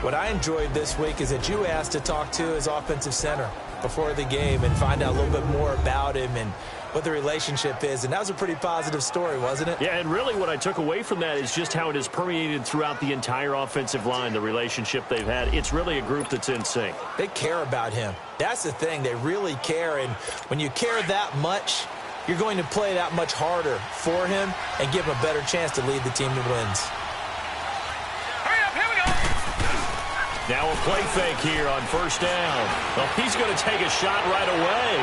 What I enjoyed this week is that you asked to talk to his offensive center before the game and find out a little bit more about him and what the relationship is. And that was a pretty positive story, wasn't it? Yeah, and really what I took away from that is just how it has permeated throughout the entire offensive line, the relationship they've had. It's really a group that's in sync. They care about him. That's the thing. They really care. And when you care that much, you're going to play that much harder for him and give him a better chance to lead the team to wins. Now a play fake here on first down. Well, he's going to take a shot right away.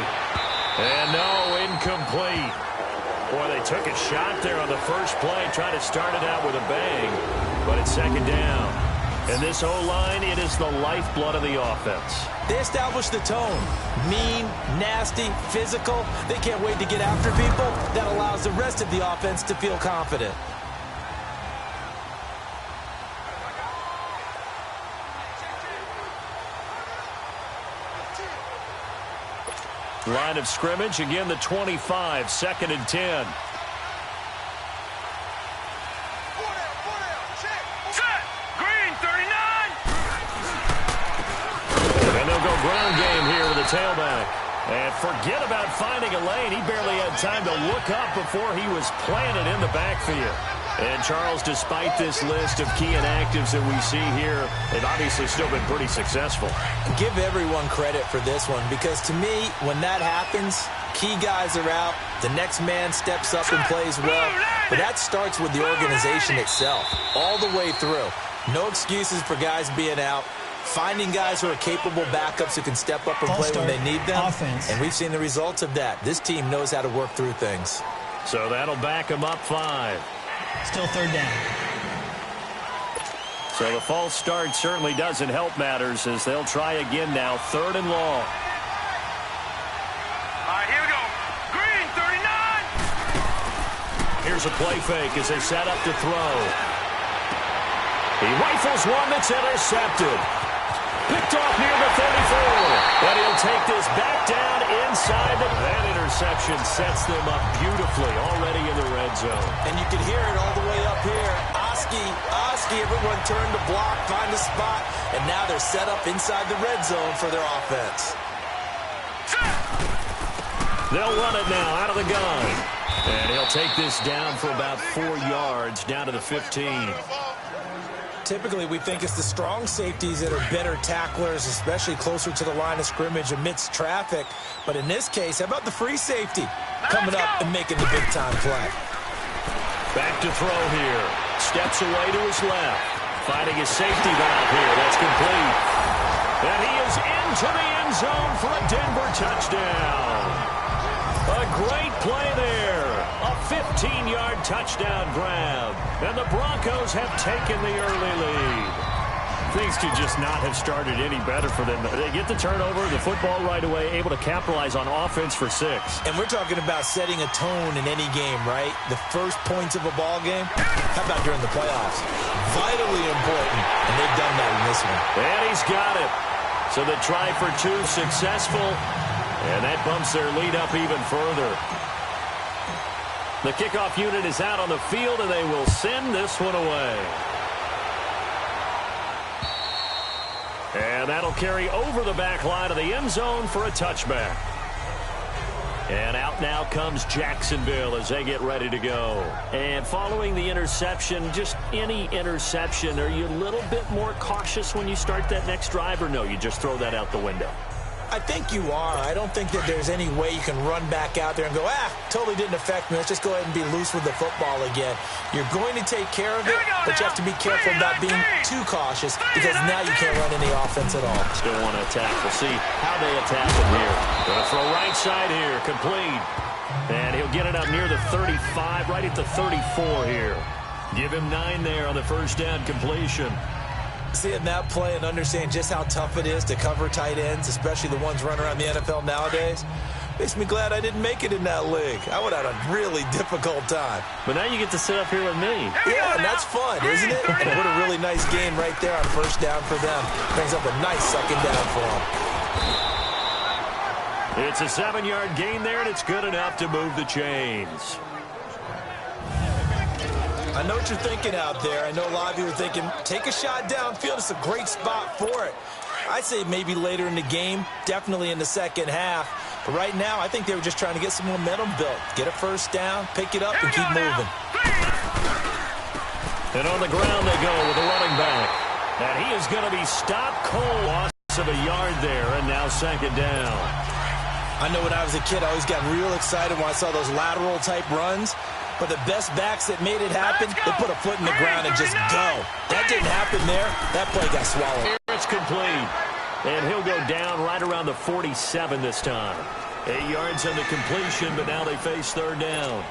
And no, incomplete. Boy, they took a shot there on the first play, trying to start it out with a bang. But it's second down. And this O-line, it is the lifeblood of the offense. They establish the tone. Mean, nasty, physical. They can't wait to get after people. That allows the rest of the offense to feel confident. Line of scrimmage, again the 25, second and 10. And they'll go ground game here with the tailback. And forget about finding a lane. He barely had time to look up before he was planted in the backfield. And, Charles, despite this list of key inactives that we see here, they've obviously still been pretty successful. Give everyone credit for this one because, to me, when that happens, key guys are out, the next man steps up and plays well. But that starts with the organization itself, all the way through. No excuses for guys being out. Finding guys who are capable backups who can step up and play when they need them. Offense. And we've seen the results of that. This team knows how to work through things. So that'll back them up 5. Still third down. So the false start certainly doesn't help matters as they'll try again now, third and long. All right, here we go. Green, 39. Here's a play fake as they set up to throw. He rifles one that's intercepted. Picked off near the 34. But he'll take this back down inside. That interception sets them up beautifully already in the red zone. And you can hear it all the way up here. Oski, everyone turned to block, find a spot, and now they're set up inside the red zone for their offense. They'll run it now out of the gun. And he'll take this down for about 4 yards, down to the 15. Typically, we think it's the strong safeties that are better tacklers, especially closer to the line of scrimmage amidst traffic. But in this case, how about the free safety coming up and making the big-time play? Back to throw here. Steps away to his left. Finding his safety valve here. That's complete. And he is into the end zone for a Denver touchdown. A great play there. A 15-yard touchdown grab. And the Broncos have taken the early lead. Things could just not have started any better for them. They get the turnover, the football right away, able to capitalize on offense for 6. And we're talking about setting a tone in any game, right? The first points of a ball game. How about during the playoffs? Vitally important, and they've done that in this one. And he's got it. So the try for 2 successful, and that bumps their lead up even further. The kickoff unit is out on the field, and they will send this one away. And that'll carry over the back line of the end zone for a touchback. And out now comes Jacksonville as they get ready to go. And following the interception, just any interception, are you a little bit more cautious when you start that next drive, or no, you just throw that out the window? I think you are. I don't think that there's any way you can run back out there and go, totally didn't affect me. Let's just go ahead and be loose with the football again. You're going to take care of it, but you have to be careful about being too cautious because now you can't run any offense at all. Still want to attack. We'll see how they attack him here. Going to throw right side here, complete. And he'll get it up near the 35, right at the 34 here. Give him 9 there on the first down completion. Seeing that play and understand just how tough it is to cover tight ends, especially the ones running around the NFL nowadays, makes me glad I didn't make it in that league. I would have had a really difficult time. But now you get to sit up here with me. Yeah, and that's fun, isn't it? And what a really nice game right there on first down for them. Brings up a nice second down for them. It's a 7-yard gain there, and it's good enough to move the chains. I know what you're thinking out there. I know a lot of you are thinking, take a shot downfield. It's a great spot for it. I'd say maybe later in the game, definitely in the second half. But right now, I think they were just trying to get some momentum built. Get a first down, pick it up, and keep moving. And on the ground they go with the running back. And he is going to be stopped cold. Loss of a yard there, and now second down. I know when I was a kid, I always got real excited when I saw those lateral-type runs. But the best backs that made it happen, they put a foot in the ground and just go. That didn't happen there. That play got swallowed. It's complete. And he'll go down right around the 47 this time. 8 yards on the completion, but now they face third down.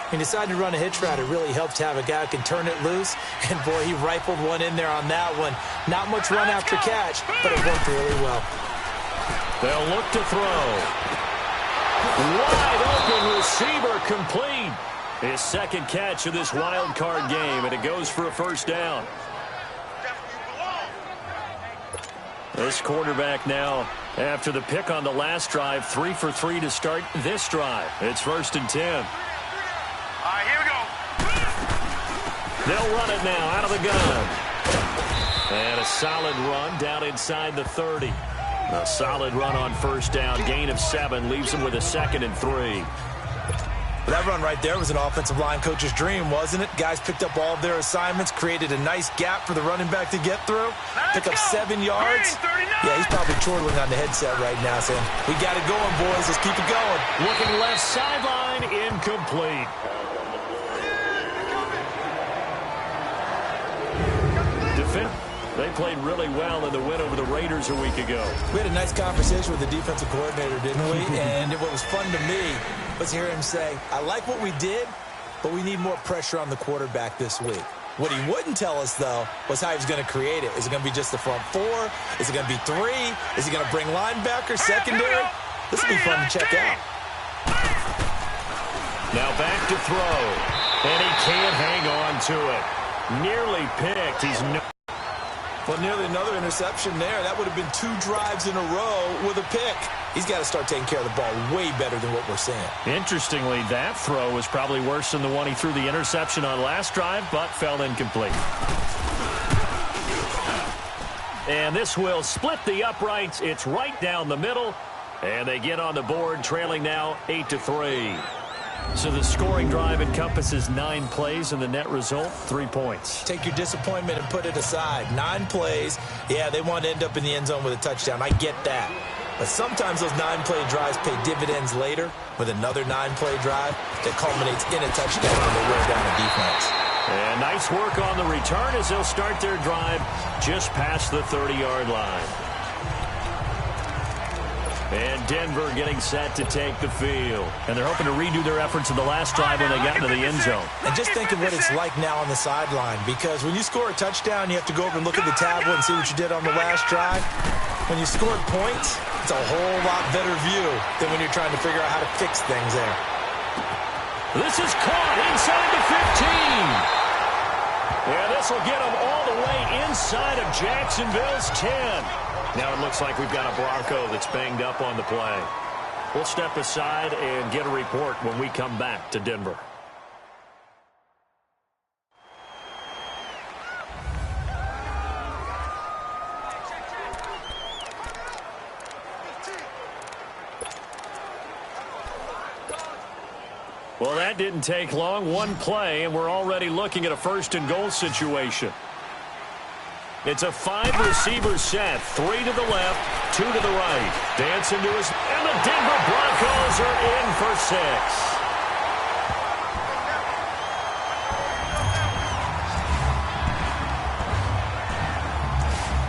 He decided to run a hitch route. It really helped to have a guy who can turn it loose. And, boy, he rifled one in there on that one. Not much run after catch, but it worked really well. They'll look to throw. Wide open receiver complete. His second catch of this wild card game, and it goes for a first down. This quarterback now, after the pick on the last drive, 3 for 3 to start this drive. It's 1st and 10. All right, here we go. They'll run it now out of the gun. And a solid run down inside the 30. A solid run on first down. Gain of 7 leaves him with a 2nd and 3. That run right there was an offensive line coach's dream, wasn't it? Guys picked up all of their assignments, created a nice gap for the running back to get through, pick up 7 yards. Yeah, he's probably chortling on the headset right now saying, we got it going, boys. Let's keep it going. Looking left sideline, incomplete. They played really well in the win over the Raiders a week ago. We had a nice conversation with the defensive coordinator, didn't we? And what was fun to me was hear him say, I like what we did, but we need more pressure on the quarterback this week. What he wouldn't tell us, though, was how he was going to create it. Is it going to be just the front 4? Is it going to be 3? Is he going to bring linebackers, secondary? This will be fun to check out. Now back to throw. And he can't hang on to it. Nearly picked. Well, nearly another interception there. That would have been 2 drives in a row with a pick. He's got to start taking care of the ball way better than what we're seeing. Interestingly, that throw was probably worse than the one he threw the interception on last drive, but fell incomplete. And this will split the uprights. It's right down the middle. And they get on the board, trailing now 8-3. So the scoring drive encompasses 9 plays, and the net result, 3 points. Take your disappointment and put it aside. 9 plays. Yeah, they want to end up in the end zone with a touchdown. I get that. But sometimes those 9-play drives pay dividends later with another 9-play drive that culminates in a touchdown when they wear down a defense. And nice work on the return as they'll start their drive just past the 30-yard line. And Denver getting set to take the field. And they're hoping to redo their efforts in the last drive when they got into the end zone. And just think of what it's like now on the sideline, because when you score a touchdown, you have to go over and look at the tablet and see what you did on the last drive. When you scored points, it's a whole lot better view than when you're trying to figure out how to fix things there. This is caught inside the 15. Yeah, this will get them all the way inside of Jacksonville's 10. Now it looks like we've got a Bronco that's banged up on the play. We'll step aside and get a report when we come back to Denver. Well, that didn't take long. 1 play, and we're already looking at a 1st and goal situation. It's a 5-receiver set. 3 to the left, 2 to the right. Dancing to his... And the Denver Broncos are in for 6.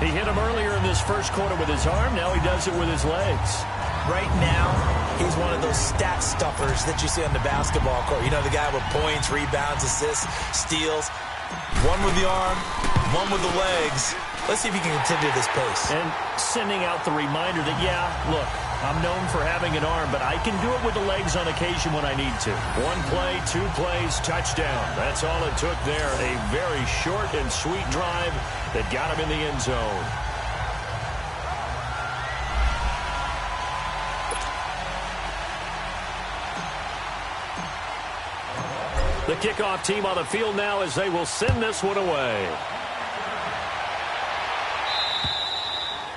He hit him earlier in this first quarter with his arm. Now he does it with his legs. Right now, he's one of those stat stuffers that you see on the basketball court. You know, the guy with points, rebounds, assists, steals. 1 with the arm, 1 with the legs. Let's see if he can continue this pace. And sending out the reminder that, yeah, look, I'm known for having an arm, but I can do it with the legs on occasion when I need to. 1 play, 2 plays, touchdown. That's all it took there. A very short and sweet drive that got him in the end zone. The kickoff team on the field now as they will send this one away.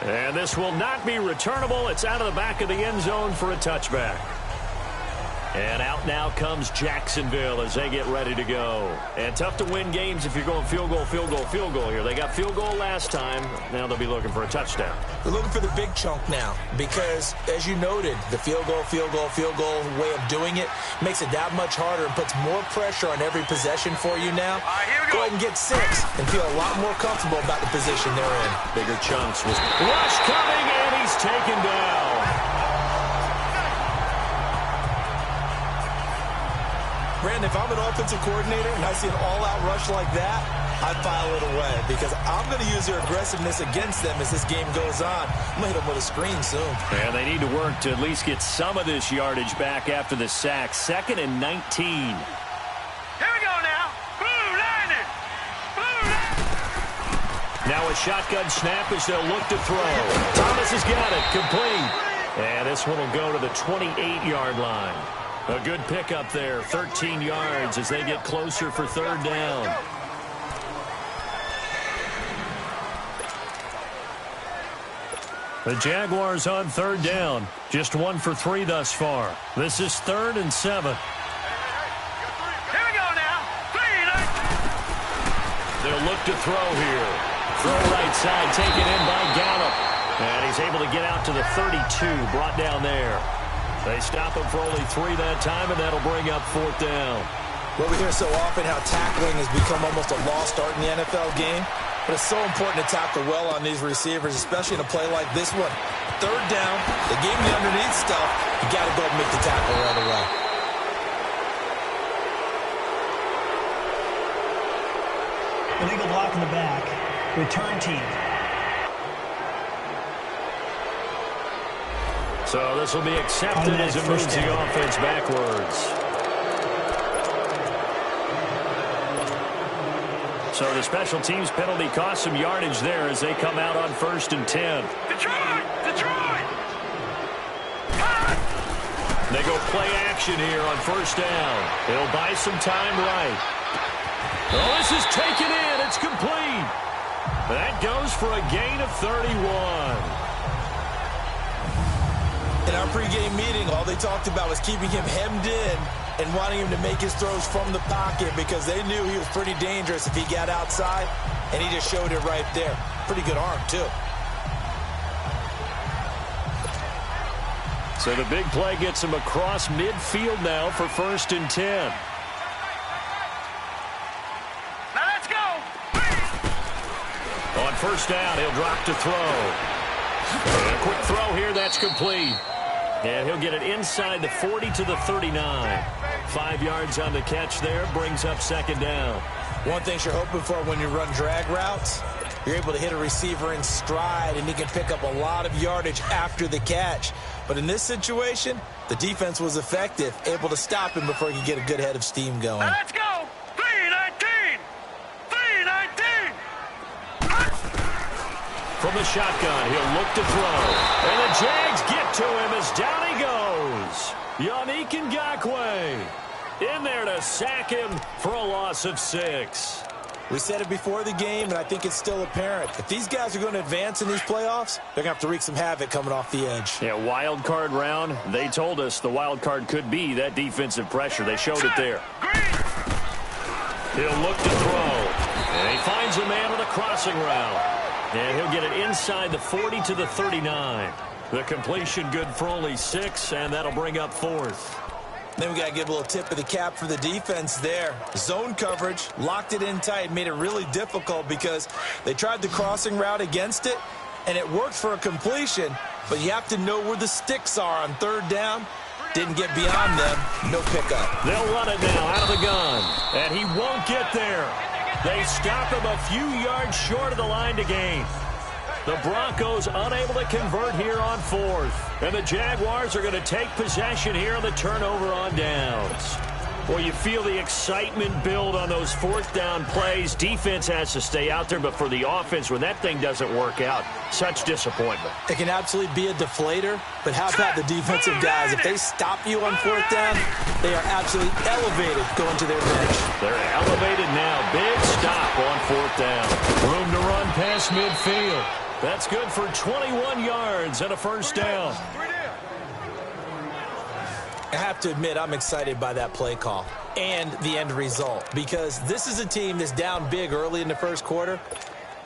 And this will not be returnable. It's out of the back of the end zone for a touchback. And out now comes Jacksonville as they get ready to go. And tough to win games if you're going field goal, field goal, field goal here. They got field goal last time. Now they'll be looking for a touchdown. They're looking for the big chunk now because, as you noted, the field goal way of doing it makes it that much harder and puts more pressure on every possession for you now. Here we go go. ahead and get 6 and feel a lot more comfortable about the position they're in. Bigger chunks with rush coming, and he's taken down. Brandon, if I'm an offensive coordinator and I see an all-out rush like that, I'd file it away because I'm going to use their aggressiveness against them as this game goes on. I'm going to hit them with a screen soon. And they need to work to at least get some of this yardage back after the sack. 2nd and 19. Here we go now. Blue line it. Blue line. Now a shotgun snap as they'll look to throw. Thomas has got it. Complete. And this one will go to the 28-yard line. A good pickup there, 13 yards as they get closer for 3rd down. The Jaguars on 3rd down, just 1 for 3 thus far. This is 3rd and 7. Here we go now. They'll look to throw here. Throw right side, taken in by Gallup. And he's able to get out to the 32, brought down there. They stop him for only 3 that time, and that'll bring up 4th down. Well, we hear so often how tackling has become almost a lost art in the NFL game. But it's so important to tackle well on these receivers, especially in a play like this one. 3rd down, they gave him the underneath stuff. You got to go and make the tackle right away. Illegal block in the back. Return team. So this will be accepted as it moves the offense backwards. So the special teams penalty cost some yardage there as they come out on 1st and 10. Detroit! Detroit! They go play action here on 1st down. They'll buy some time right. Oh, this is taken in. It's complete. That goes for a gain of 31. In our pregame meeting, all they talked about was keeping him hemmed in and wanting him to make his throws from the pocket because they knew he was pretty dangerous if he got outside, and he just showed it right there. Pretty good arm, too. So the big play gets him across midfield now for 1st and 10. Now let's go. On 1st down, he'll drop to throw. And a quick throw here, that's complete. And he'll get it inside the 40 to the 39. 5 yards on the catch there, brings up 2nd down. One thing you're hoping for when you run drag routes, you're able to hit a receiver in stride, and he can pick up a lot of yardage after the catch. But in this situation, the defense was effective, able to stop him before he could get a good head of steam going. Now let's go. 319. 319. From the shotgun, he'll look to throw. And the Jags get to him as down he goes. Yannick Ngakoue in there to sack him for a loss of 6. We said it before the game, and I think it's still apparent. If these guys are going to advance in these playoffs, they're going to have to wreak some havoc coming off the edge. Yeah, wild card round. They told us the wild card could be that defensive pressure. They showed it there. He'll look to throw. And he finds a man on the crossing route. And he'll get it inside the 40 to the 39. The completion good for only 6, and that'll bring up 4th. Then we got to give a little tip of the cap for the defense there. Zone coverage, locked it in tight, made it really difficult because they tried the crossing route against it, and it worked for a completion, but you have to know where the sticks are on 3rd down. Didn't get beyond them, no pickup. They'll run it now out of the gun, and he won't get there. They stop him a few yards short of the line to gain. The Broncos unable to convert here on 4th. And the Jaguars are going to take possession here on the turnover on downs. Well, you feel the excitement build on those fourth down plays. Defense has to stay out there, but for the offense, when that thing doesn't work out, such disappointment. It can absolutely be a deflator, but how about the defensive guys? If they stop you on fourth down, they are absolutely elevated going to their bench. They're elevated now. Big stop on fourth down. Room to run past midfield. That's good for 21 yards and a first down. I have to admit, I'm excited by that play call and the end result, because this is a team that's down big early in the first quarter,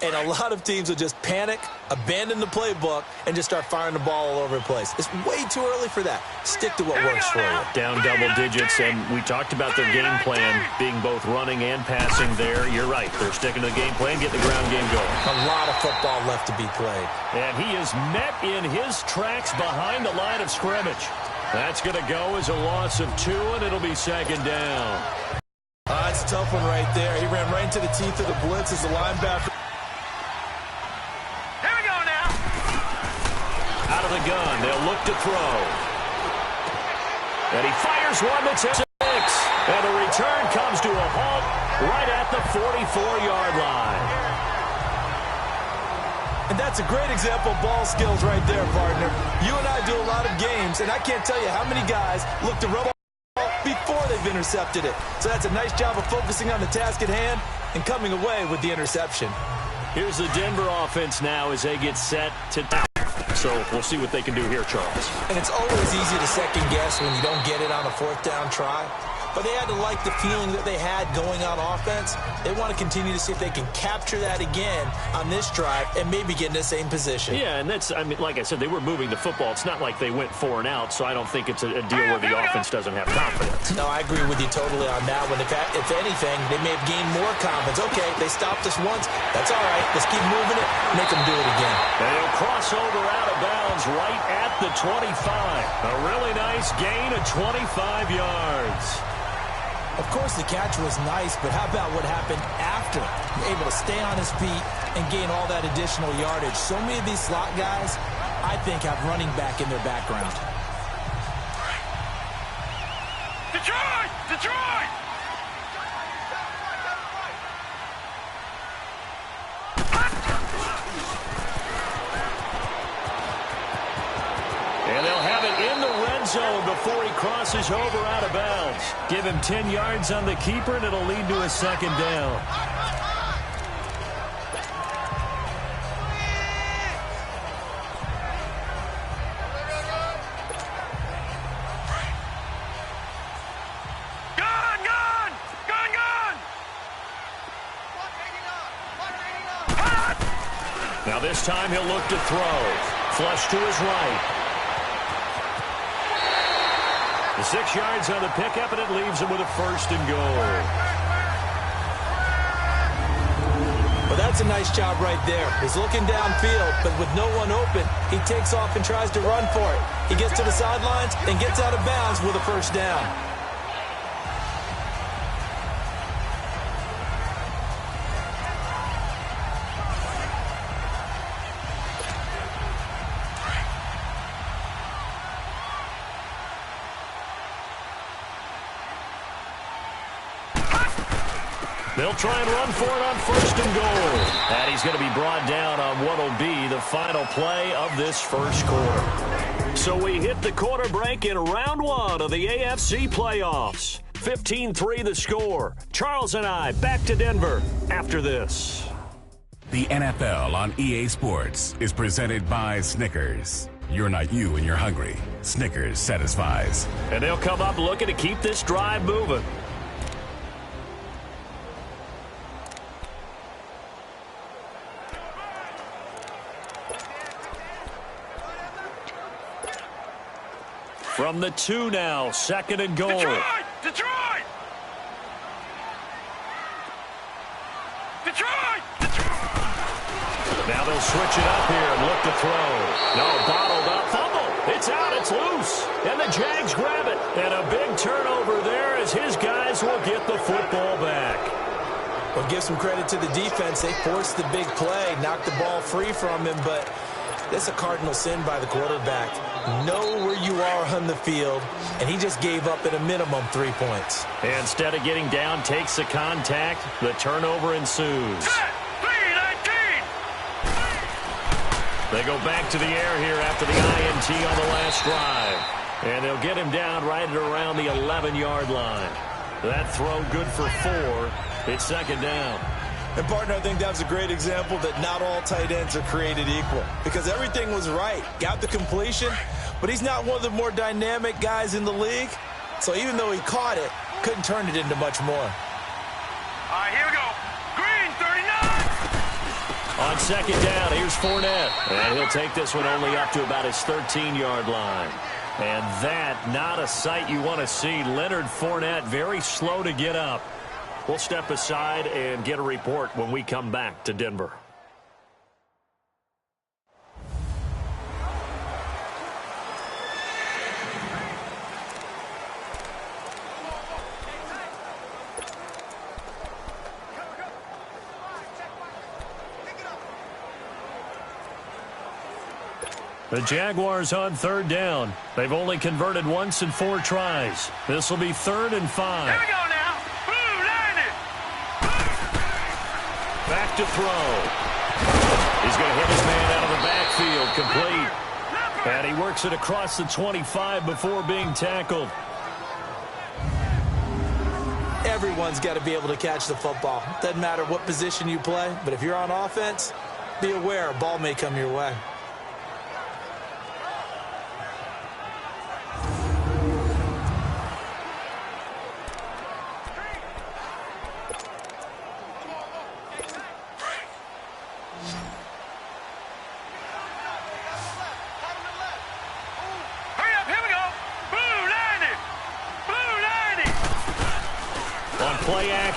and a lot of teams will just panic, abandon the playbook, and just start firing the ball all over the place. It's way too early for that. Stick to what works for you. Down double digits, and we talked about their game plan being both running and passing there. You're right. They're sticking to the game plan, getting the ground game going. A lot of football left to be played. And he is met in his tracks behind the line of scrimmage. That's going to go as a loss of 2, and it'll be second down. That's a tough one right there. He ran right into the teeth of the blitz as the linebacker. Here we go now. Out of the gun, they'll look to throw. And he fires one that's at 6. And the return comes to a halt right at the 44-yard line. And that's a great example of ball skills right there, partner. You and I do a lot of games, and I can't tell you how many guys look to run the ball before they've intercepted it. So that's a nice job of focusing on the task at hand and coming away with the interception. Here's the Denver offense now as they get set to down. So we'll see what they can do here, Charles. And it's always easy to second guess when you don't get it on a fourth down try. But they had to like the feeling that they had going on offense. They want to continue to see if they can capture that again on this drive and maybe get in the same position. Yeah, and that's, I mean, like I said, they were moving the football. It's not like they went 4 and out, so I don't think it's a deal where the offense doesn't have confidence. No, I agree with you totally on that one. If anything, they may have gained more confidence. Okay, they stopped us once. That's all right. Let's keep moving it. Make them do it again. And he'll cross over out of bounds right at the 25. A really nice gain of 25 yards. Of course, the catch was nice, but how about what happened after? Able to stay on his feet and gain all that additional yardage. So many of these slot guys, I think, have running back in their background. Detroit! Detroit! And they'll have it in the red zone before he crosses over out of bounds. Give him 10 yards on the keeper, and it'll lead to a second down. Now this time he'll look to throw. Flush to his right. The 6 yards on the pickup, and it leaves him with a first and goal. Well, that's a nice job right there. He's looking downfield, but with no one open, he takes off and tries to run for it. He gets to the sidelines and gets out of bounds with a first down. They'll try and run for it on first and goal. And he's going to be brought down on what will be the final play of this first quarter. So we hit the quarter break in round 1 of the AFC playoffs. 15-3 the score. Charles and I back to Denver after this. The NFL on EA Sports is presented by Snickers. You're not you when you're hungry. Snickers satisfies. And they'll come up looking to keep this drive moving. From the 2 now, second and goal. Detroit! Detroit! Detroit! Now they'll switch it up here and look to throw. No, bottled up. Fumble. It's out. It's loose. And the Jags grab it. And a big turnover there as his guys will get the football back. Well, give some credit to the defense. They forced the big play, knocked the ball free from him, but That's a cardinal sin by the quarterback. Know where you are on the field, and he just gave up at a minimum 3 points. Instead of getting down, takes the contact. The turnover ensues. They go back to the air here after the INT on the last drive. And they'll get him down right at around the 11-yard line. That throw good for 4. It's second down. And, partner, I think that was a great example that not all tight ends are created equal. Because everything was right. Got the completion, but he's not one of the more dynamic guys in the league. So even though he caught it, couldn't turn it into much more. All right, here we go. Green, 39. On second down, here's Fournette. And he'll take this one only up to about his 13-yard line. And that, not a sight you want to see. Leonard Fournette, very slow to get up. We'll step aside and get a report when we come back to Denver. The Jaguars on third down. They've only converted once in 4 tries. This will be 3rd and 5. Here we go now. Blue, line it. Back to throw. He's going to hit his man out of the backfield. Complete. And he works it across the 25 before being tackled. Everyone's got to be able to catch the football. Doesn't matter what position you play, but if you're on offense, be aware a ball may come your way.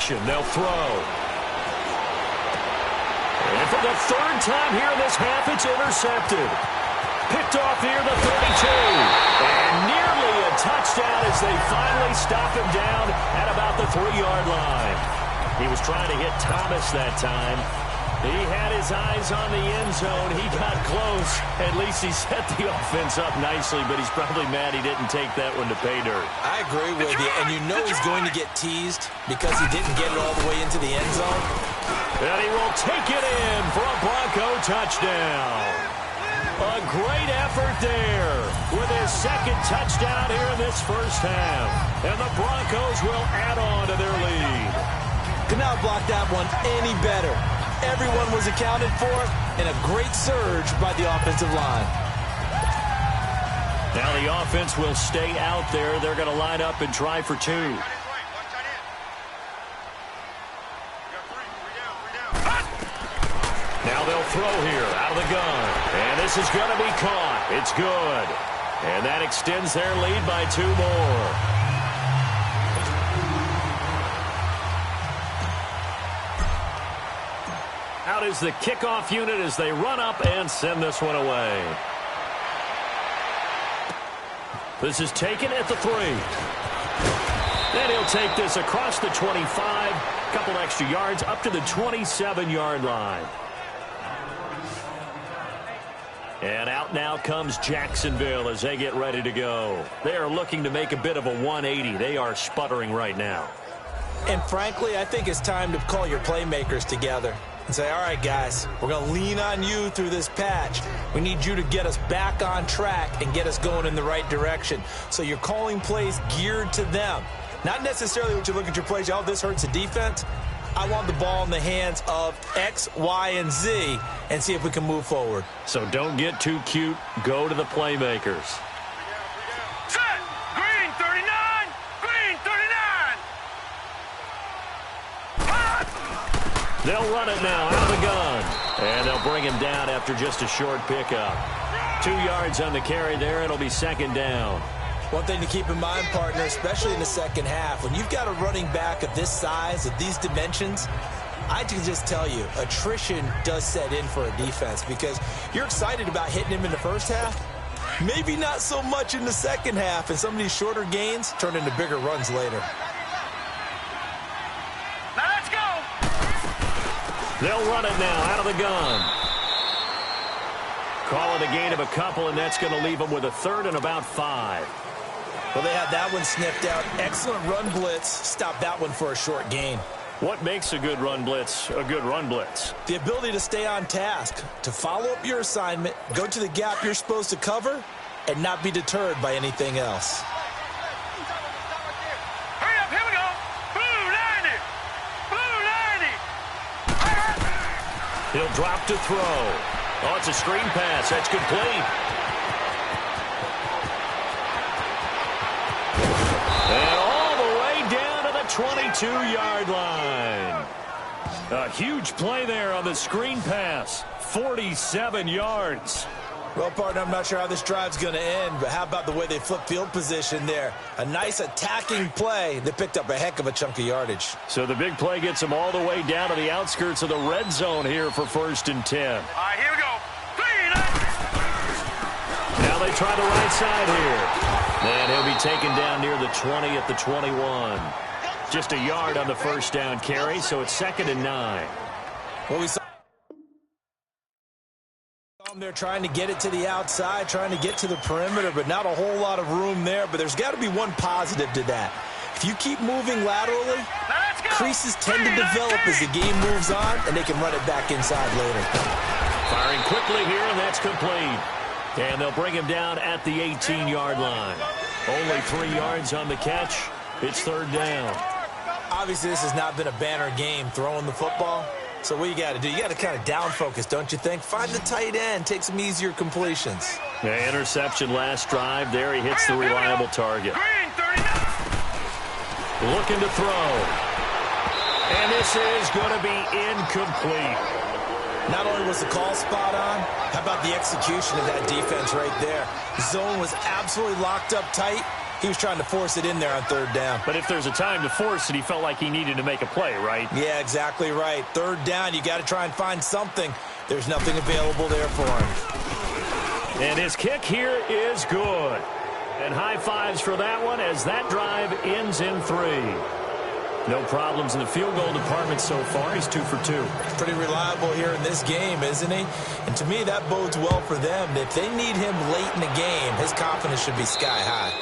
They'll throw. And for the 3rd time here in this half, it's intercepted. Picked off near the 32. And nearly a touchdown as they finally stop him down at about the 3-yard line. He was trying to hit Thomas that time. He had his eyes on the end zone. He got close. At least he set the offense up nicely, but he's probably mad he didn't take that one to pay dirt. I agree with you, and you know he's going to get teased because he didn't get it all the way into the end zone. And he will take it in for a Bronco touchdown. A great effort there with his 2nd touchdown here in this first half. And the Broncos will add on to their lead. Could not block that one any better. Everyone was accounted for, and a great surge by the offensive line. Now the offense will stay out there. They're going to line up and try for 2. Now they'll throw here out of the gun. And this is going to be caught. It's good. And that extends their lead by 2 more. Out is the kickoff unit as they run up and send this one away. This is taken at the 3. Then he'll take this across the 25. Couple extra yards up to the 27-yard line. And out now comes Jacksonville as they get ready to go. They are looking to make a bit of a 180. They are sputtering right now. And frankly, I think it's time to call your playmakers together and say, all right, guys, we're going to lean on you through this patch. We need you to get us back on track and get us going in the right direction. So you're calling plays geared to them. Not necessarily what you look at your plays, oh, this hurts the defense. I want the ball in the hands of X, Y, and Z and see if we can move forward. So don't get too cute. Go to the playmakers. Set. Green, 39. Green, 39. They'll run it now out of the gun. And they'll bring him down after just a short pickup. 2 yards on the carry there. It'll be 2nd down. One thing to keep in mind, partner, especially in the second half, when you've got a running back of this size, of these dimensions, I can just tell you, attrition does set in for a defense because you're excited about hitting him in the first half. Maybe not so much in the second half, and some of these shorter gains turn into bigger runs later. Now let's go. They'll run it now out of the gun. Call it a gain of a couple, and that's going to leave them with a third and about 5. Well, they had that one sniffed out. Excellent run blitz. Stop that one for a short gain. What makes a good run blitz a good run blitz? The ability to stay on task, to follow up your assignment, go to the gap you're supposed to cover, and not be deterred by anything else. Hurry up, here we go. Blue 90. Blue 90. He'll drop to throw. Oh, it's a screen pass. That's complete. And all the way down to the 22-yard line. A huge play there on the screen pass. 47 yards. Well, partner, I'm not sure how this drive's going to end, but how about the way they flip field position there? A nice attacking play. They picked up a heck of a chunk of yardage. So the big play gets them all the way down to the outskirts of the red zone here for 1st and 10. All right, here we go. 3, 9. Now they try the right side here. And he'll be taken down near the 20 at the 21. Just a yard on the first down carry, so it's 2nd and 9. Well, we saw they're trying to get it to the outside, trying to get to the perimeter, but not a whole lot of room there. But there's got to be one positive to that. If you keep moving laterally, creases tend to develop as the game moves on, and they can run it back inside later. Firing quickly here, and that's complete. And they'll bring him down at the 18-yard line. Only 3 yards on the catch. It's 3rd down. Obviously, this has not been a banner game throwing the football. So what you got to do, you got to kind of down focus, don't you think? Find the tight end, take some easier completions. The interception last drive. There he hits the reliable target. Looking to throw. And this is going to be incomplete. Not only was the call spot on, how about the execution of that defense right there? The zone was absolutely locked up tight. He was trying to force it in there on 3rd down. But if there's a time to force it, he felt like he needed to make a play, right? Yeah, exactly right. 3rd down, you got to try and find something. There's nothing available there for him. And his kick here is good. And high fives for that one as that drive ends in 3. No problems in the field goal department so far. He's 2 for 2. Pretty reliable here in this game, isn't he? And to me, that bodes well for them. If they need him late in the game, his confidence should be sky high.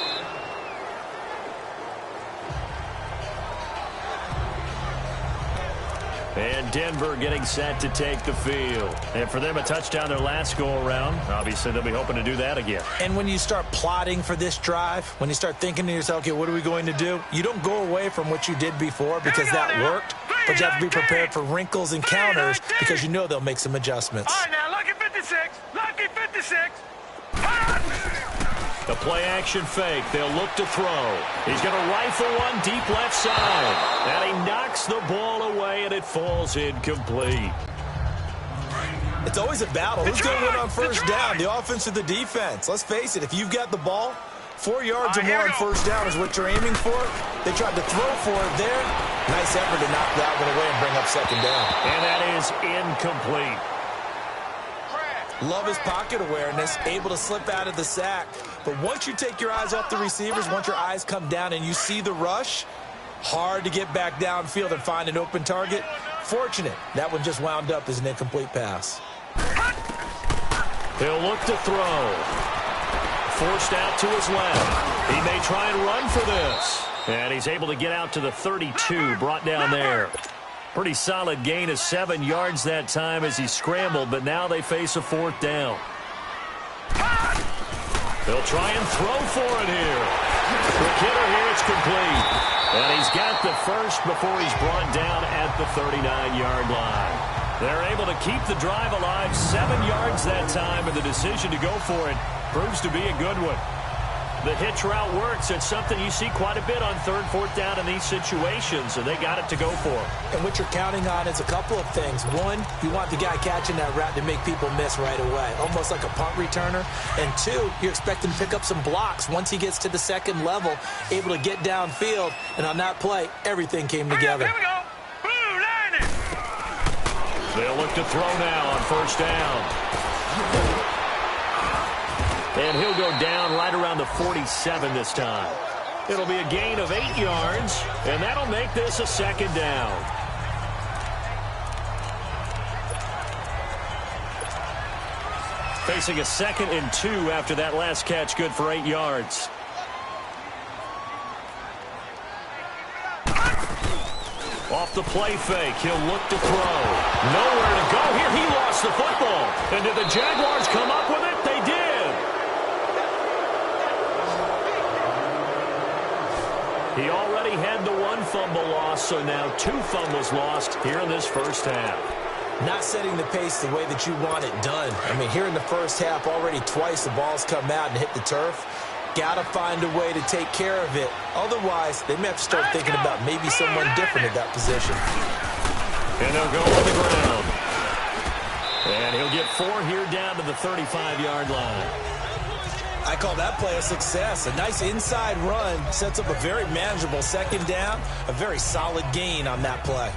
And Denver getting set to take the field. And for them, a touchdown their last go-around. Obviously, they'll be hoping to do that again. And when you start plotting for this drive, when you start thinking to yourself, okay, what are we going to do? You don't go away from what you did before because that worked, but you have to be prepared for wrinkles and counters because you know they'll make some adjustments. All right, now, lucky 56. Lucky 56. The play-action fake. They'll look to throw. He's going to rifle one deep left side. And he knocks the ball away, and it falls incomplete. It's always a battle. Who's going to win on 1st down, the offense or the defense? Let's face it, if you've got the ball, 4 yards or more on 1st down is what you're aiming for. They tried to throw for it there. Nice effort to knock that one away and bring up 2nd down. And that is incomplete. Love his pocket awareness, able to slip out of the sack. But once you take your eyes off the receivers, once your eyes come down and you see the rush, hard to get back downfield and find an open target. Fortunate, that one just wound up as an incomplete pass. He'll look to throw. Forced out to his left. He may try and run for this. And he's able to get out to the 32, brought down there. Pretty solid gain of 7 yards that time as he scrambled, but now they face a 4th down. They'll try and throw for it here. Quick hitter here, it's complete. And he's got the first before he's brought down at the 39-yard line. They're able to keep the drive alive, 7 yards that time, and the decision to go for it proves to be a good one. The hitch route works. It's something you see quite a bit on 3rd, 4th down in these situations, and they got it to go for. And what you're counting on is a couple of things. One, you want the guy catching that route to make people miss right away, almost like a punt returner. And 2, you expect him to pick up some blocks once he gets to the 2nd level, able to get downfield. And on that play, everything came together. Here we go. Blue 90. They'll look to throw now on 1st down. And he'll go down right around the 47 this time. It'll be a gain of 8 yards, and that'll make this a 2nd down. Facing a 2nd and 2 after that last catch, good for 8 yards. Off the play fake, he'll look to throw. Nowhere to go here. He lost the football. And did the Jaguars come up with it? They did. He already had the 1 fumble loss, so now 2 fumbles lost here in this first half. Not setting the pace the way that you want it done. I mean, here in the first half, already twice the ball's come out and hit the turf. Got to find a way to take care of it. Otherwise, they may have to start thinking about maybe someone different at that position. And they'll go on the ground. And he'll get 4 here down to the 35-yard line. I call that play a success. A nice inside run sets up a very manageable 2nd down. A very solid gain on that play.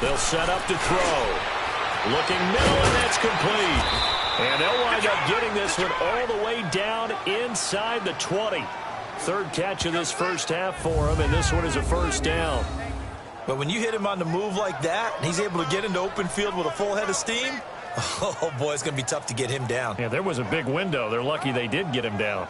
They'll set up to throw. Looking middle, and that's complete. And they'll wind up getting this one all the way down inside the 20. 3rd catch of this first half for him, and this one is a 1st down. But when you hit him on the move like that, and he's able to get into open field with a full head of steam, oh, boy, it's going to be tough to get him down. Yeah, there was a big window. They're lucky they did get him down.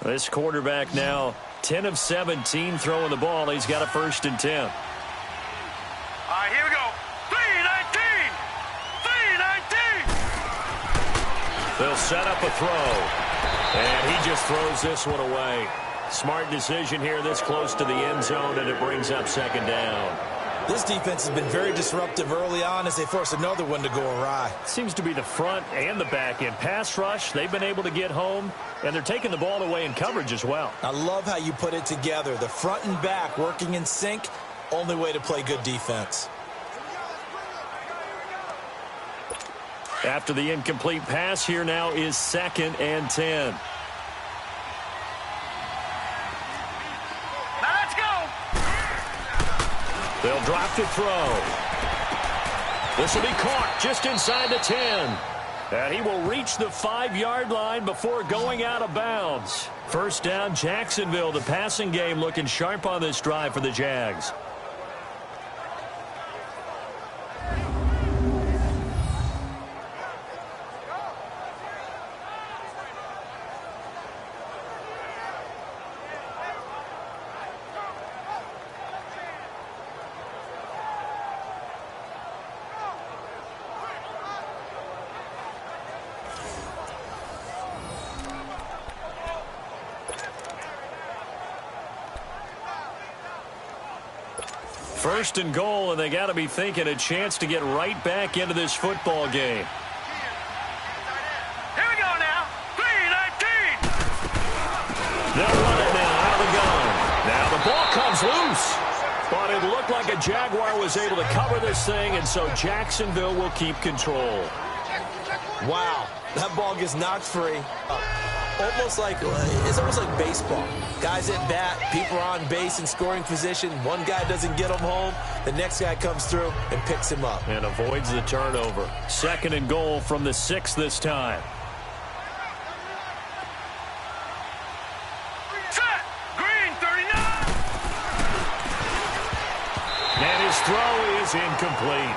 This quarterback now 10 of 17 throwing the ball. He's got a 1st and 10. All right, here we go. 3-19. 3-19. They'll set up a throw. And he just throws this one away. Smart decision here this close to the end zone, and it brings up 2nd down. This defense has been very disruptive early on as they force another one to go awry. Seems to be the front and the back end. Pass rush, they've been able to get home, and they're taking the ball away in coverage as well. I love how you put it together. The front and back working in sync, only way to play good defense. After the incomplete pass, here now is 2nd and 10. They'll drop to throw. This will be caught just inside the 10. And he will reach the 5-yard line before going out of bounds. 1st down, Jacksonville. The passing game looking sharp on this drive for the Jags. First and goal, and they got to be thinking a chance to get right back into this football game. Here we go now. 3-19. They'll run it now out of the gun. Now the ball comes loose. But it looked like a Jaguar was able to cover this thing, and so Jacksonville will keep control. Wow, that ball gets knocked free. It's almost like baseball. Guys at bat, people are on base in scoring position. One guy doesn't get him home. The next guy comes through and picks him up. And avoids the turnover. 2nd and goal from the 6 this time. Set. Green 39. And his throw is incomplete.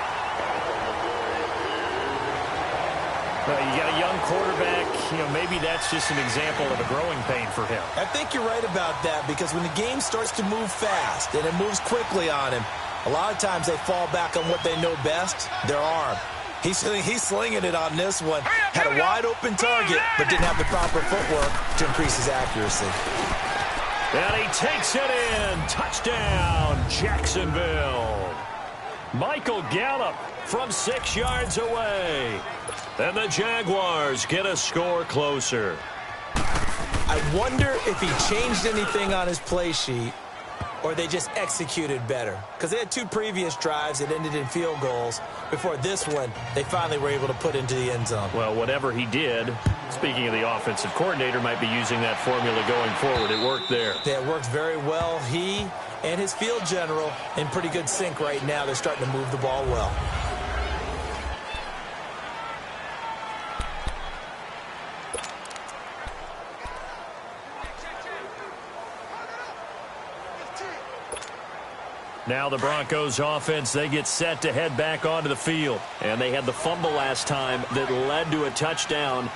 You got a young quarterback, maybe that's just an example of a growing pain for him. I think you're right about that, because when the game starts to move fast and it moves quickly on him, a lot of times they fall back on what they know best, their arm. He's slinging it on this one. Had a wide open target, but didn't have the proper footwork to increase his accuracy. And he takes it in. Touchdown, Jacksonville. Michael Gallup from 6 yards away. And the Jaguars get a score closer. I wonder if he changed anything on his play sheet or they just executed better? Because they had 2 previous drives that ended in field goals. Before this one, they finally were able to put into the end zone. Well, whatever he did, speaking of the offensive coordinator, might be using that formula going forward. It worked there. Yeah, it worked very well. He and his field general in pretty good sync right now. They're starting to move the ball well. Now the Broncos offense, they get set to head back onto the field. And they had the fumble last time that led to a touchdown.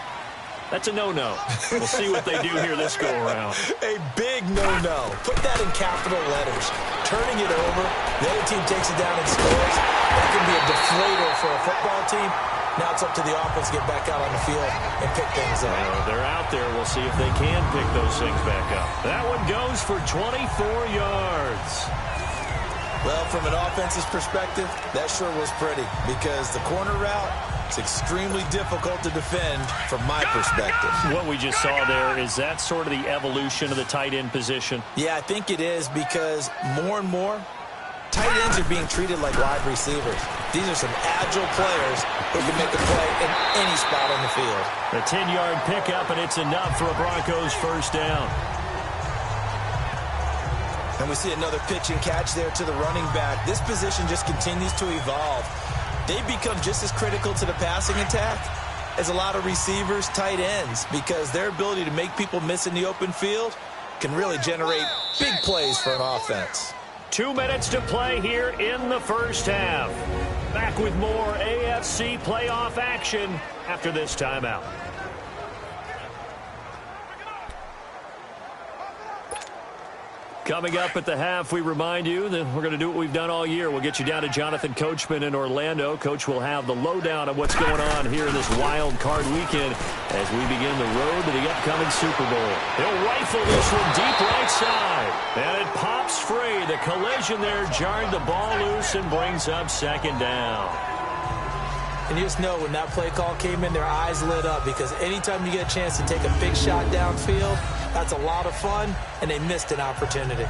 That's a no-no. We'll see what they do here this go-around. A big no-no. Put that in capital letters. Turning it over, the other team takes it down and scores. That can be a deflator for a football team. Now it's up to the offense to get back out on the field and pick things up. They're out there. We'll see if they can pick those things back up. That one goes for 24 yards. Well, from an offense's perspective, that sure was pretty because the corner route is extremely difficult to defend from my perspective. What we just saw there, is that sort of the evolution of the tight end position? Yeah, I think it is because more and more, tight ends are being treated like wide receivers. These are some agile players who can make a play in any spot on the field. A 10-yard pickup, and it's enough for a Broncos first down. And we see another pitch and catch there to the running back. This position just continues to evolve. They become just as critical to the passing attack as a lot of receivers, tight ends, because their ability to make people miss in the open field can really generate big plays for an offense. 2 minutes to play here in the first half. Back with more AFC playoff action after this timeout. Coming up at the half, we remind you that we're going to do what we've done all year. We'll get you down to Jonathan Coachman in Orlando. Coach will have the lowdown of what's going on here in this wild card weekend as we begin the road to the upcoming Super Bowl. He'll rifle this one deep right side. And it pops free. The collision there jarred the ball loose and brings up second down. And you just know when that play call came in, their eyes lit up because anytime you get a chance to take a big shot downfield, that's a lot of fun, and they missed an opportunity.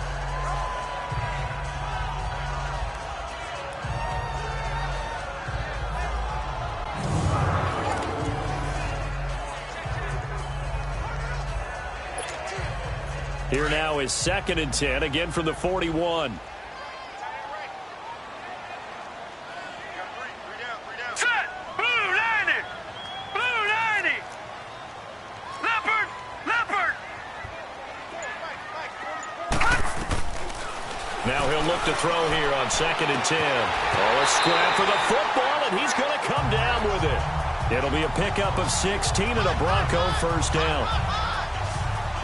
Here now is 2nd and 10, again from the 41. Now he'll look to throw here on 2nd and 10. Oh, a scrap for the football, and he's going to come down with it. It'll be a pickup of 16 and a Bronco first down.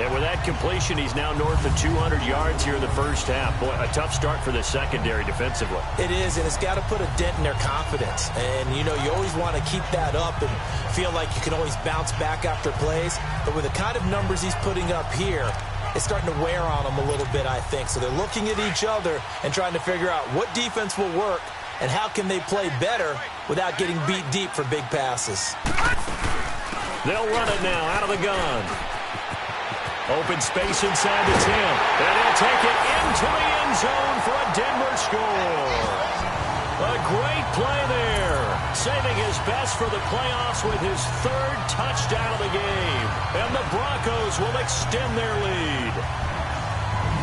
And with that completion, he's now north of 200 yards here in the first half. Boy, a tough start for the secondary defensively. It is, and it's got to put a dent in their confidence. And, you know, you always want to keep that up and feel like you can always bounce back after plays. But with the kind of numbers he's putting up here, it's starting to wear on them a little bit, I think. So they're looking at each other and trying to figure out what defense will work and how can they play better without getting beat deep for big passes. They'll run it now out of the gun. Open space inside the 10. And he'll take it into the end zone for a Denver score. A great play there. Saving his best for the playoffs with his 3rd touchdown of the game. And the Broncos will extend their lead.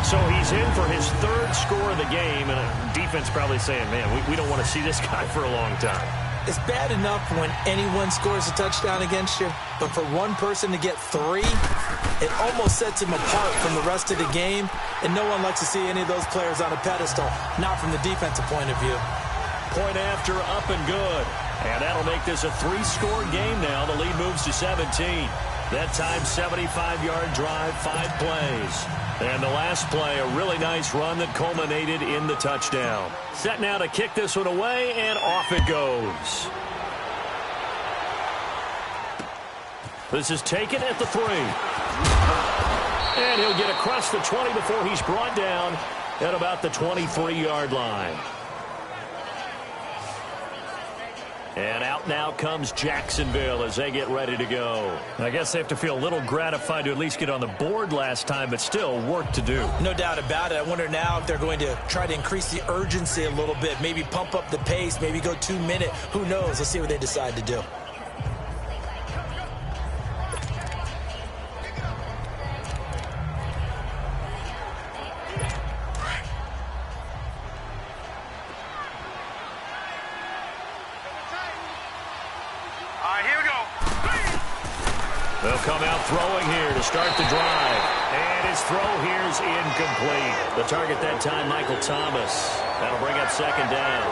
So he's in for his 3rd score of the game. And defense probably saying, man, we don't want to see this guy for a long time. It's bad enough when anyone scores a touchdown against you, but for one person to get 3, it almost sets him apart from the rest of the game, and no one likes to see any of those players on a pedestal, not from the defensive point of view. Point after, up and good. And that'll make this a 3-score game now. The lead moves to 17. That time, 75-yard drive, 5 plays. And the last play, a really nice run that culminated in the touchdown. Set now to kick this one away, and off it goes. This is taken at the 3. And he'll get across the 20 before he's brought down at about the 23-yard line. And out now comes Jacksonville as they get ready to go. I guess they have to feel a little gratified to at least get on the board last time, but still work to do. No doubt about it. I wonder now if they're going to try to increase the urgency a little bit, maybe pump up the pace, maybe go 2 minute. Who knows? Let's see what they decide to do. They'll come out throwing here to start the drive. And his throw here's incomplete. The target that time, Michael Thomas. That'll bring up second down.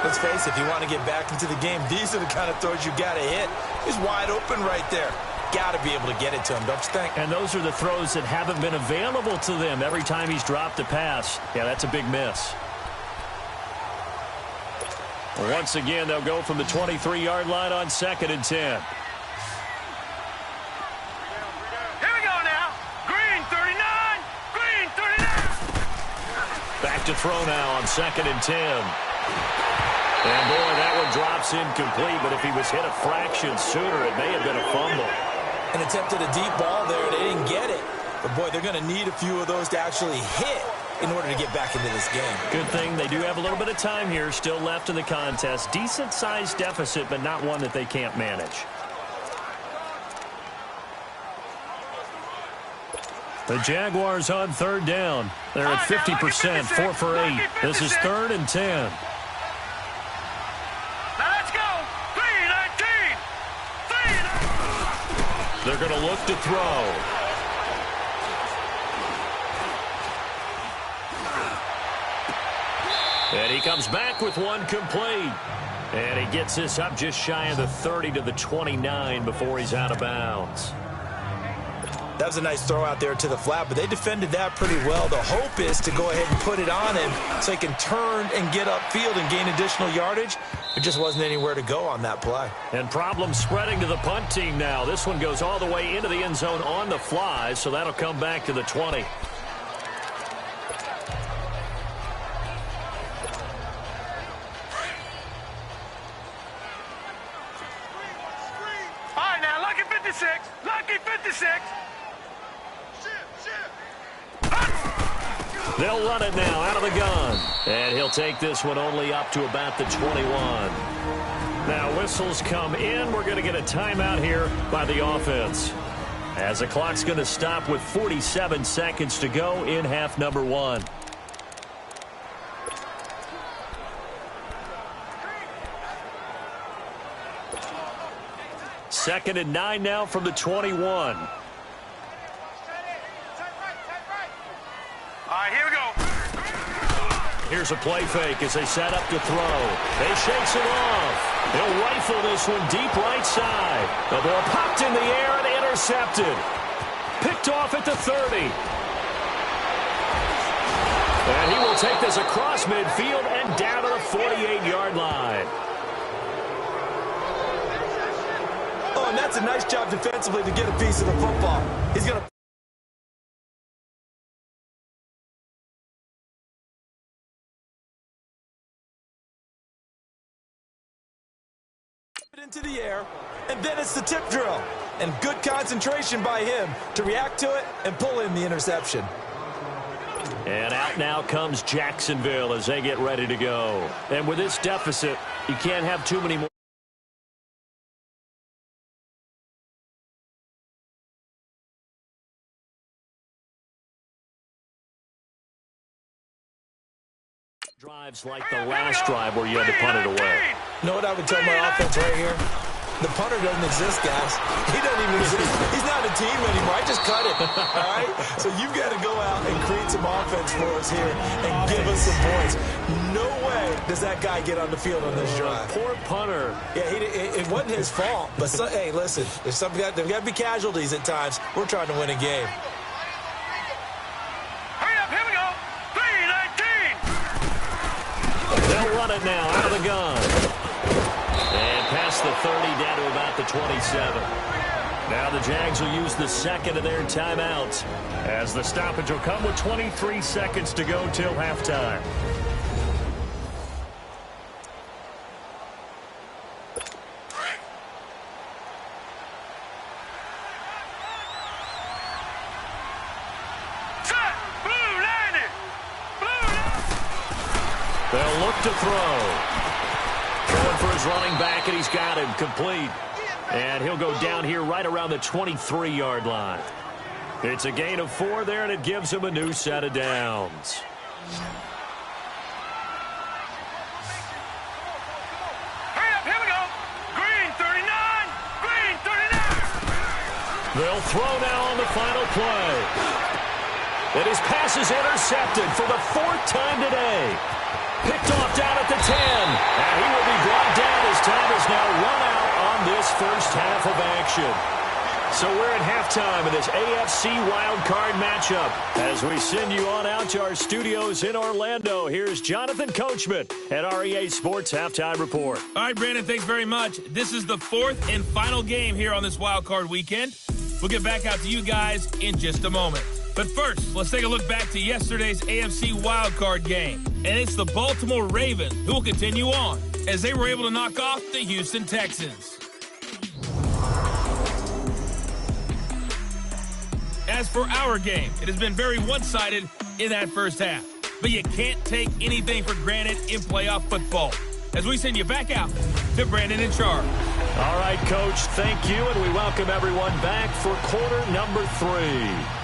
Let's face it, if you want to get back into the game, these are the kind of throws you got to hit. He's wide open right there. Got to be able to get it to him, don't you think? And those are the throws that haven't been available to them every time he's dropped a pass. Yeah, that's a big miss. Once again, they'll go from the 23-yard line on 2nd and 10. Back to throw now on 2nd and 10. And, boy, that one drops incomplete, but if he was hit a fraction sooner, it may have been a fumble. An attempt at a deep ball there. They didn't get it. But, boy, they're going to need a few of those to actually hit in order to get back into this game. Good thing they do have a little bit of time here still left in the contest. Decent-sized deficit, but not one that they can't manage. The Jaguars on 3rd down. They're at 50%, 4 for 8. This is 3rd and 10. Now let's go. 3-19. They're going to look to throw. And he comes back with one complete. And he gets this up just shy of the 30 to the 29 before he's out of bounds. That was a nice throw out there to the flat, but they defended that pretty well. The hope is to go ahead and put it on him so he can turn and get upfield and gain additional yardage. There just wasn't anywhere to go on that play. And problems spreading to the punt team now. This one goes all the way into the end zone on the fly, so that'll come back to the 20. All right, now, lucky 56. Lucky 56. They'll run it now out of the gun. And he'll take this one only up to about the 21. Now whistles come in. We're going to get a timeout here by the offense. As the clock's going to stop with 47 seconds to go in half number 1. Second and 9 now from the 21. All right, here we go. Here's a play fake as they set up to throw. They shakes it off. They'll rifle this one deep right side. The ball popped in the air and intercepted. Picked off at the 30. And he will take this across midfield and down to the 48-yard line. Oh, and that's a nice job defensively to get a piece of the football. He's going to into the air, and then it's the tip drill. And good concentration by him to react to it and pull in the interception. And out now comes Jacksonville as they get ready to go. And with this deficit, you can't have too many more. Drives like the last drive where you had to punt it away. You know what I would tell my offense right here? The punter doesn't exist, guys. He doesn't even exist. He's not a team anymore. I just cut him, all right? So you've got to go out and create some offense for us here and give us some points. No way does that guy get on the field on this drive. Poor punter. Yeah, it wasn't his fault. But, hey, listen, there's got to be casualties at times. We're trying to win a game. Hurry up, here we go. 3-19. They'll run it now out of the gun. And past the 30 down to about the 27. Now the Jags will use the second of their timeouts as the stoppage will come with 23 seconds to go till halftime. They'll look to throw. Throwing for his running back, and he's got him complete. And he'll go down here right around the 23-yard line. It's a gain of 4 there, and it gives him a new set of downs. Hurry up, here we go. Green 39, green 39. They'll throw now on the final play. And his pass is intercepted for the 4th time today. Picked off down at the 10. And he will be brought down as time is now run out on this first half of action. So we're at halftime in this AFC wildcard matchup. As we send you on out to our studios in Orlando, here's Jonathan Coachman at REA Sports Halftime Report. All right, Brandon, thanks very much. This is the 4th and final game here on this wildcard weekend. We'll get back out to you guys in just a moment. But first, let's take a look back to yesterday's AFC wildcard game. And it's the Baltimore Ravens who will continue on as they were able to knock off the Houston Texans. As for our game, it has been very one-sided in that first half. But you can't take anything for granted in playoff football. As we send you back out to Brandon in charge. All right, Coach, thank you, and we welcome everyone back for quarter number 3.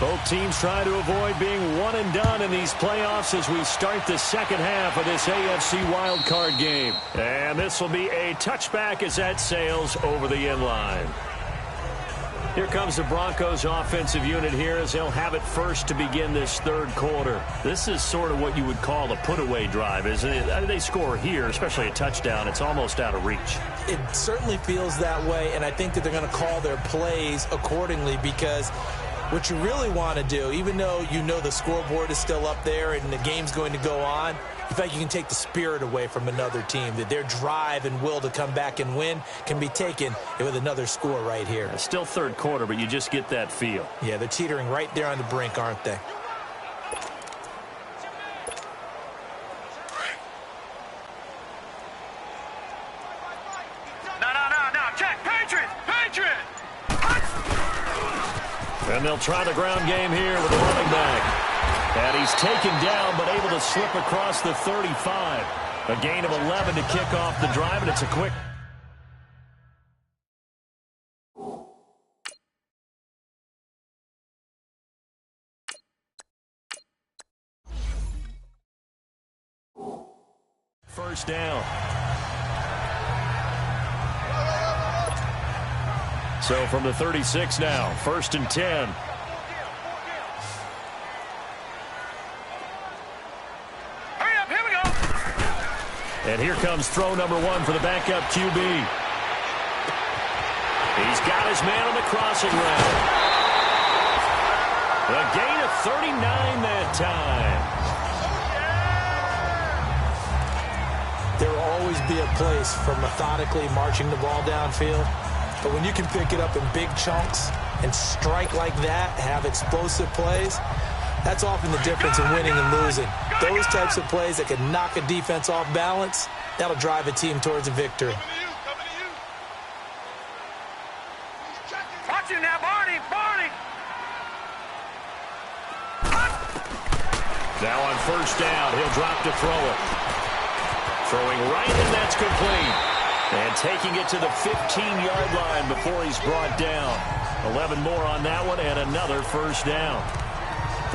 Both teams try to avoid being one and done in these playoffs as we start the second half of this AFC wildcard game. And this will be a touchback as that sails over the end line. Here comes the Broncos offensive unit here as they'll have it first to begin this third quarter. This is sort of what you would call a put-away drive, isn't it? I mean, they score here, especially a touchdown. It's almost out of reach. It certainly feels that way, and I think that they're going to call their plays accordingly because what you really want to do, even though you know the scoreboard is still up there and the game's going to go on, in fact, you can take the spirit away from another team, that their drive and will to come back and win can be taken with another score right here. It's still third quarter, but you just get that feel. Yeah, they're teetering right there on the brink, aren't they? No. Check. Patriot. And they'll try the ground game here with the running back. And he's taken down, but able to slip across the 35. A gain of 11 to kick off the drive, and it's a quick. First down. So from the 36 now, 1st and 10. Hurry up, here we go. And here comes throw number 1 for the backup QB. He's got his man on the crossing route. A gain of 39 that time. There will always be a place for methodically marching the ball downfield. But when you can pick it up in big chunks and strike like that, have explosive plays, that's often the difference in winning and losing. Those types of plays that can knock a defense off balance, that'll drive a team towards a victory. Watch him now, Barney. Now on first down, he'll drop to throw it. Throwing right, and that's complete. And taking it to the 15-yard line before he's brought down. 11 more on that one, and another first down.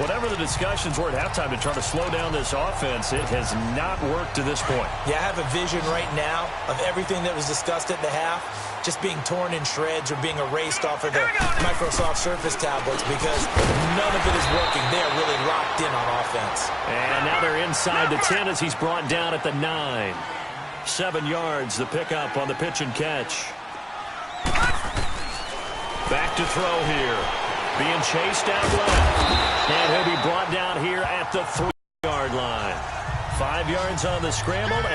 Whatever the discussions were at halftime to try to slow down this offense, it has not worked to this point. Yeah, I have a vision right now of everything that was discussed at the half just being torn in shreds or being erased off of the Microsoft Surface tablets because none of it is working. They're really locked in on offense. And now they're inside the 10 as he's brought down at the 9. 7 yards, the pickup on the pitch and catch. Back to throw here. Being chased out left. And he'll be brought down here at the 3-yard line. 5 yards on the scramble. And